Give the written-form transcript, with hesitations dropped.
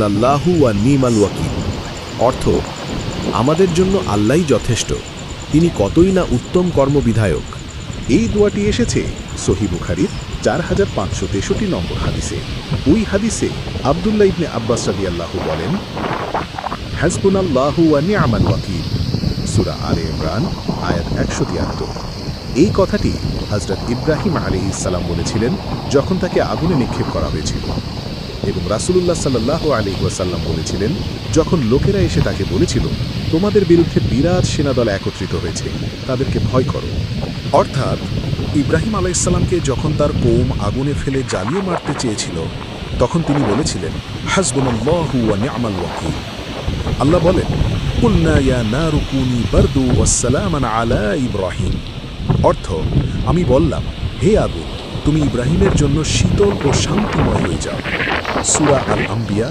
হাসবুনাল্লাহু ওয়া নিমাল ওয়াকিল। অর্থ, আমাদের জন্য আল্লাহই যথেষ্ট, তিনি কতই না উত্তম কর্মবিধায়ক। এই দোয়াটি এসেছে সহিহ বুখারীর 4563 নম্বর হাদিসে। ওই হাদিসে আব্দুল্লাহ ইবনে আব্বাস রাদিয়াল্লাহু বলেন, হাসবুনাল্লাহু ওয়া নি'মাল ওয়াকিল, সূরা আলে ইমরান আয়াত 173। এই কথাটি হযরত ইব্রাহিম আলাইহিস সালাম বলেছিলেন যখন তাকে আগুনে নিক্ষেপ করা হয়েছিল, এবং রাসূলুল্লাহ সাল্লাল্লাহু আলাইহি ওয়াসাল্লাম বলেছিলেন যখন লোকেরা এসে তাকে বলেছিল, তোমাদের বিরুদ্ধে বিরাট সেনাদল একত্রিত হয়েছে, তাদেরকে ভয় করো। অর্থাৎ ইব্রাহিম আলাইহিসসালামকে যখন তার কওম আগুনে ফেলে জ্বালিয়ে মারতে চেয়েছিল, তখন তিনি বলেছিলেন, হাসবুনাল্লাহু ওয়া নি'মাল ওয়াকিল। আল্লাহ বলেন, কুলনা ইয়া নারু কুনি বারদু ওয়াসসালামান আলা ইব্রাহিম। অর্থ, আমি বললাম, হে আগুন, তুমি ইব্রাহিমের জন্য শীতল ও শান্তিময় হয়ে যাও। সূরা আল আম্বিয়া